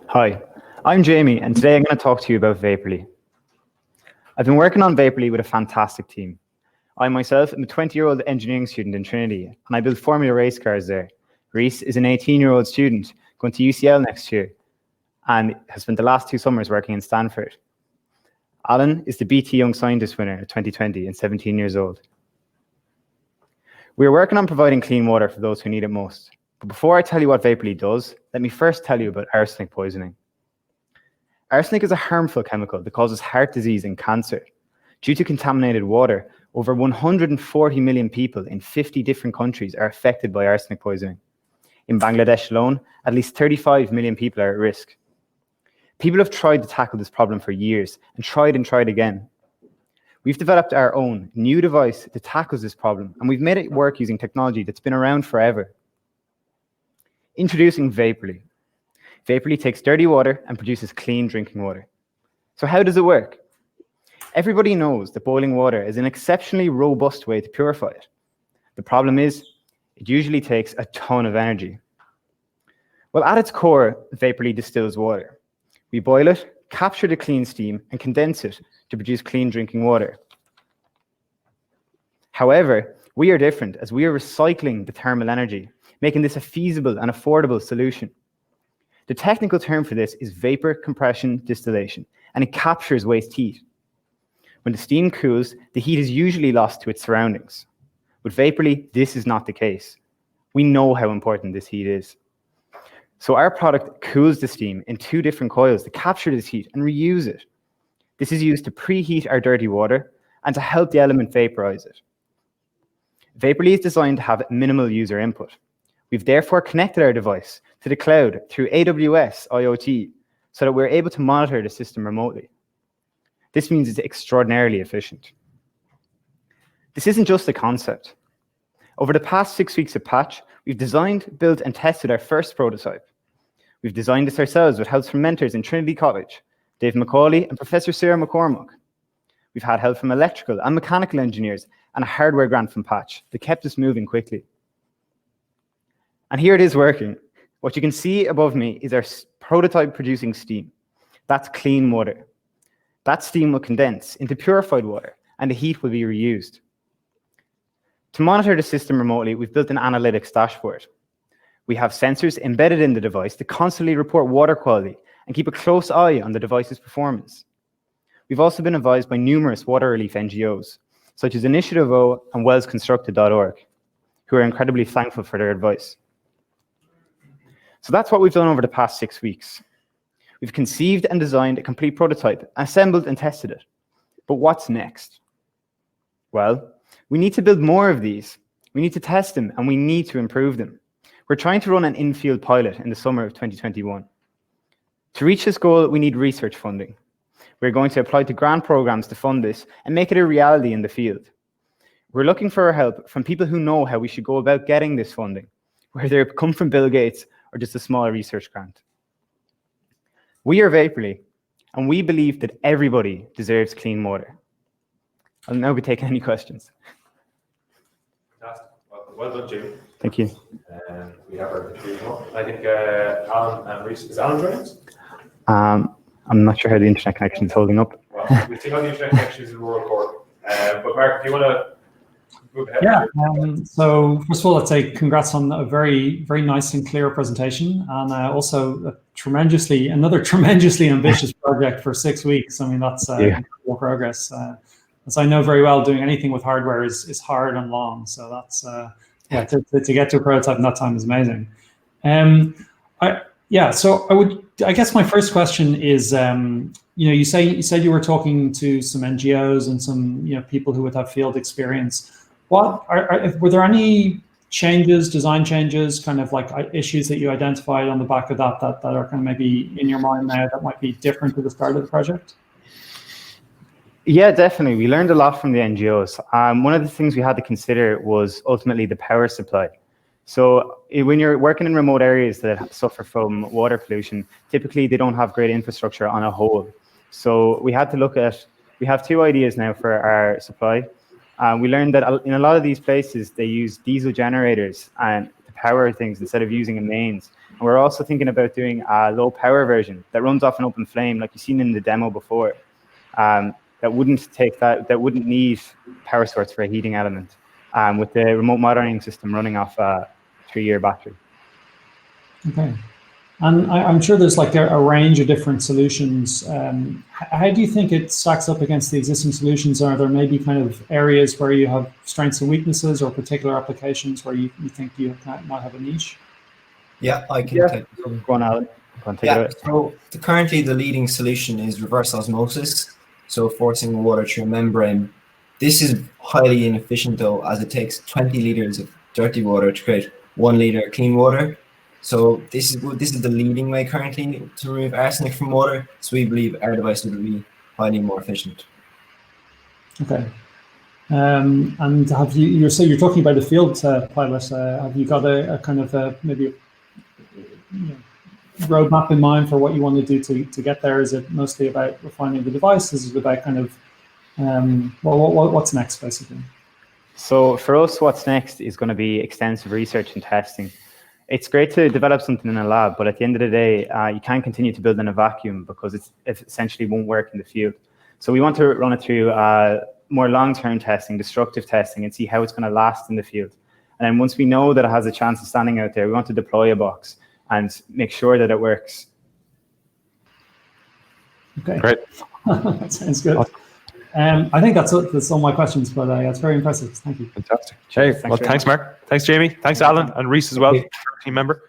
Hi, I'm Jamie, and today I'm going to talk to you about Vaporly. I've been working on Vaporly with a fantastic team. I myself am a 20-year-old engineering student in Trinity, and I build Formula race cars there. Reese is an 18-year-old student going to UCL next year and has spent the last 2 summers working in Stanford. Alan is the BT Young Scientist winner of 2020 and 17 years old. We are working on providing clean water for those who need it most. But before I tell you what Vaporly does, let me first tell you about arsenic poisoning. Arsenic is a harmful chemical that causes heart disease and cancer. Due to contaminated water, over 140 million people in 50 different countries are affected by arsenic poisoning. In Bangladesh alone, at least 35 million people are at risk. People have tried to tackle this problem for years and tried again. We've developed our own new device that tackles this problem, and we've made it work using technology that's been around forever. Introducing Vaporly. Vaporly takes dirty water and produces clean drinking water. So how does it work? Everybody knows that boiling water is an exceptionally robust way to purify it. The problem is, it usually takes a ton of energy. Well, at its core, Vaporly distills water. We boil it, capture the clean steam, and condense it to produce clean drinking water. However, we are different as we are recycling the thermal energy, making this a feasible and affordable solution. The technical term for this is vapor compression distillation, and it captures waste heat. When the steam cools, the heat is usually lost to its surroundings. With Vaporly, this is not the case. We know how important this heat is. So our product cools the steam in 2 different coils to capture this heat and reuse it. This is used to preheat our dirty water and to help the element vaporize it. Vaporly is designed to have minimal user input. We've therefore connected our device to the cloud through AWS IoT so that we're able to monitor the system remotely. This means it's extraordinarily efficient. This isn't just a concept. Over the past 6 weeks at Patch, we've designed, built, and tested our first prototype. We've designed this ourselves with help from mentors in Trinity College, Dave McCauley and Professor Sarah McCormack. We've had help from electrical and mechanical engineers and a hardware grant from Patch that kept us moving quickly. And here it is working. What you can see above me is our prototype producing steam. That's clean water. That steam will condense into purified water, and the heat will be reused. To monitor the system remotely, we've built an analytics dashboard. We have sensors embedded in the device to constantly report water quality and keep a close eye on the device's performance. We've also been advised by numerous water relief NGOs, such as Initiative O and wellsconstructed.org, who are incredibly thankful for their advice. So that's what we've done over the past 6 weeks. We've conceived and designed a complete prototype, assembled and tested it. But what's next? Well, we need to build more of these. We need to test them, and we need to improve them. We're trying to run an in-field pilot in the summer of 2021. To reach this goal, we need research funding. We're going to apply to grant programs to fund this and make it a reality in the field. We're looking for help from people who know how we should go about getting this funding, whether it come from Bill Gates or just a small research grant. We are Vaporly, and we believe that everybody deserves clean water. I'll now be taking any questions. Fantastic. Well done, Jimmy. Thank you. We have our three more. I think Alan and Reese. Is Alan joining us? I'm not sure how the internet connection is holding up. Well, we see how the internet connection is in rural court. But Mark, do you want to move ahead? Yeah. So first of all, let's say congrats on a very, very nice and clear presentation, and also another tremendously ambitious project for 6 weeks. I mean, that's incredible progress. As I know very well, doing anything with hardware is hard and long. So that's to get to a prototype in that time is amazing. I guess my first question is, you said you were talking to some NGOs and some people who would have field experience. Were there any design changes, kind of like issues that you identified on the back of that are kind of maybe in your mind now that might be different to the start of the project? Yeah, definitely. We learned a lot from the NGOs. One of the things we had to consider was ultimately the power supply. So when you're working in remote areas that suffer from water pollution, typically they don't have great infrastructure on a whole. So we have 2 ideas now for our supply. We learned that in a lot of these places, they use diesel generators and to power things instead of using a mains. And we're also thinking about doing a low power version that runs off an open flame, like you've seen in the demo before. That wouldn't need power source for a heating element, with the remote monitoring system running off a 3-year battery. Okay. And I'm sure there's like a range of different solutions. How do you think it stacks up against the existing solutions? Are there maybe kind of areas where you have strengths and weaknesses, or particular applications where you think you might have a niche? Yeah, I can take it. Go on, Alan. Go on, take it away. So currently the leading solution is reverse osmosis, so forcing water through a membrane. This is highly inefficient though, as it takes 20 liters of dirty water to create 1 liter of clean water. So this is the leading way currently to remove arsenic from water. So we believe our device will be highly more efficient. Okay. And have you're talking about the field pilot. Have you got a kind of maybe roadmap in mind for what you want to do to get there? Is it mostly about refining the device? Is it about kind of what's next, basically? So for us, what's next is going to be extensive research and testing. It's great to develop something in a lab, but at the end of the day, you can't continue to build in a vacuum because it essentially won't work in the field. So we want to run it through more long-term testing, destructive testing, and see how it's going to last in the field. And then once we know that it has a chance of standing out there, we want to deploy a box and make sure that it works. Okay, great. That sounds good. I think that's all my questions, but it's very impressive. Thank you. Fantastic. Hey, well, thanks, Mark. Thanks, Jamie. Thanks, Alan, and Reese as well, team member.